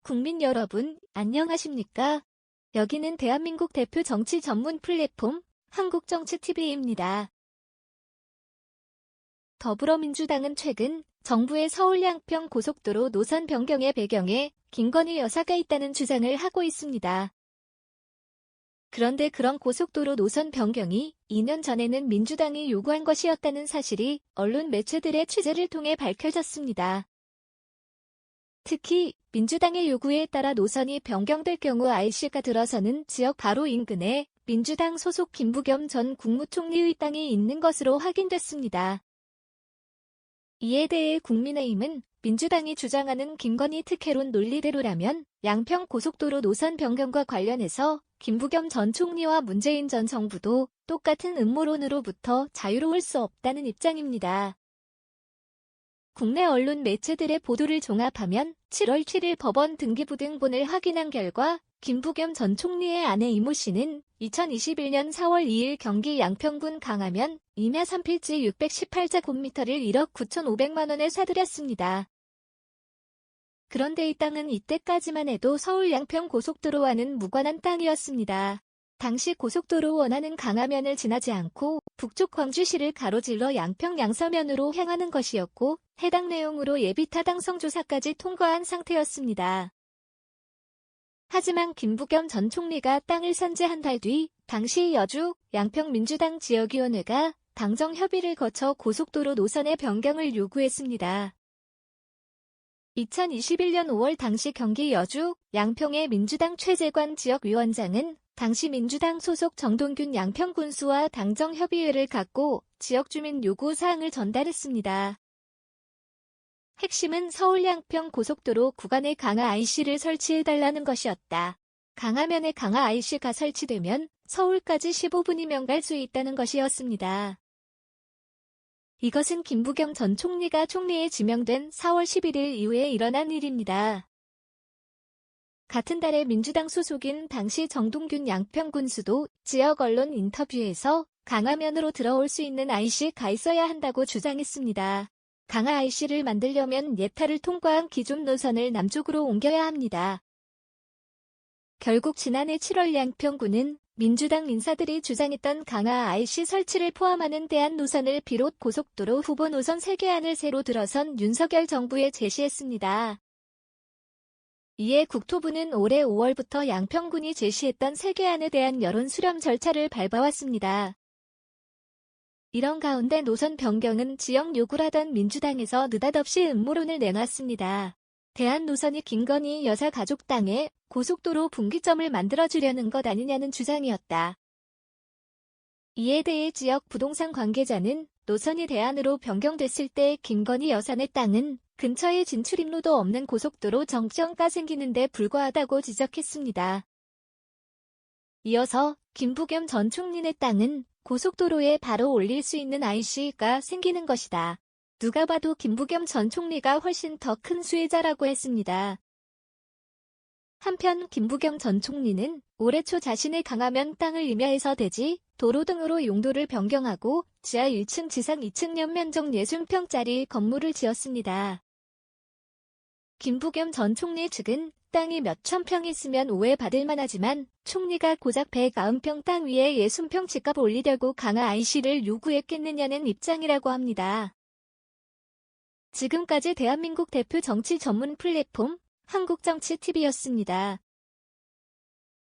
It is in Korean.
국민 여러분, 안녕하십니까? 여기는 대한민국 대표 정치 전문 플랫폼 한국정치TV입니다. 더불어민주당은 최근 정부의 서울 양평 고속도로 노선 변경의 배경에 김건희 여사가 있다는 주장을 하고 있습니다. 그런데 그런 고속도로 노선 변경이 2년 전에는 민주당이 요구한 것이었다는 사실이 언론 매체들의 취재를 통해 밝혀졌습니다. 특히 민주당의 요구에 따라 노선이 변경될 경우 IC가 들어서는 지역 바로 인근에 민주당 소속 김부겸 전 국무총리의 땅이 있는 것으로 확인됐습니다. 이에 대해 국민의힘은 민주당이 주장하는 김건희 특혜론 논리대로라면 양평 고속도로 노선 변경과 관련해서 김부겸 전 총리와 문재인 전 정부도 똑같은 음모론으로부터 자유로울 수 없다는 입장입니다. 국내 언론 매체들의 보도를 종합하면 7월 7일 법원 등기부등본을 확인한 결과 김부겸 전 총리의 아내 이모 씨는 2021년 4월 2일 경기 양평군 강화면 임야 3필지 618제곱미터를 1억 9,500만 원에 사들였습니다. 그런데 이 땅은 이때까지만 해도 서울 양평 고속도로와는 무관한 땅이었습니다. 당시 고속도로 원하는 강화면을 지나지 않고 북쪽 광주시를 가로질러 양평 양서면으로 향하는 것이었고 해당 내용으로 예비타당성 조사까지 통과한 상태였습니다. 하지만 김부겸 전 총리가 땅을 산 지 한 달 뒤 당시 여주 양평 민주당 지역위원회가 당정 협의를 거쳐 고속도로 노선의 변경을 요구했습니다. 2021년 5월 당시 경기 여주 양평의 민주당 최재관 지역위원장은 당시 민주당 소속 정동균 양평군수와 당정협의회를 갖고 지역주민 요구사항을 전달했습니다. 핵심은 서울 양평 고속도로 구간에 강화 IC를 설치해달라는 것이었다. 강화면에 강화 IC가 설치되면 서울까지 15분이면 갈 수 있다는 것이었습니다. 이것은 김부겸 전 총리가 총리에 지명된 4월 11일 이후에 일어난 일입니다. 같은 달에 민주당 소속인 당시 정동균 양평군수도 지역 언론 인터뷰에서 강화면으로 들어올 수 있는 IC가 있어야 한다고 주장했습니다. 강화 IC를 만들려면 예타를 통과한 기존 노선을 남쪽으로 옮겨야 합니다. 결국 지난해 7월 양평구는 민주당 인사들이 주장했던 강화 IC 설치를 포함하는 대안 노선을 비롯 고속도로 후보 노선 3개안을 새로 들어선 윤석열 정부에 제시했습니다. 이에 국토부는 올해 5월부터 양평군이 제시했던 3개안에 대한 여론 수렴 절차를 밟아왔습니다. 이런 가운데 노선 변경은 지역 요구라던 민주당에서 느닷없이 음모론을 내놨습니다. 대안 노선이 김건희 여사 가족 땅에 고속도로 분기점을 만들어주려는 것 아니냐는 주장이었다. 이에 대해 지역 부동산 관계자는 노선이 대안으로 변경됐을 때 김건희 여사네 땅은 근처에 진출입로도 없는 고속도로 정점가 생기는데 불과하다고 지적했습니다. 이어서 김부겸 전 총리네 땅은 고속도로에 바로 올릴 수 있는 IC가 생기는 것이다. 누가 봐도 김부겸 전 총리가 훨씬 더 큰 수혜자라고 했습니다. 한편 김부겸 전 총리는 올해 초 자신의 강화면 땅을 임야에서 대지, 도로 등으로 용도를 변경하고 지하 1층 지상 2층 연면적 60평짜리 건물을 지었습니다. 김부겸 전 총리 측은 땅이 몇천 평 있으면 오해받을 만하지만 총리가 고작 190평 땅 위에 60평 집값 올리려고 강화 IC를 요구했겠느냐는 입장이라고 합니다. 지금까지 대한민국 대표 정치 전문 플랫폼 한국정치TV였습니다.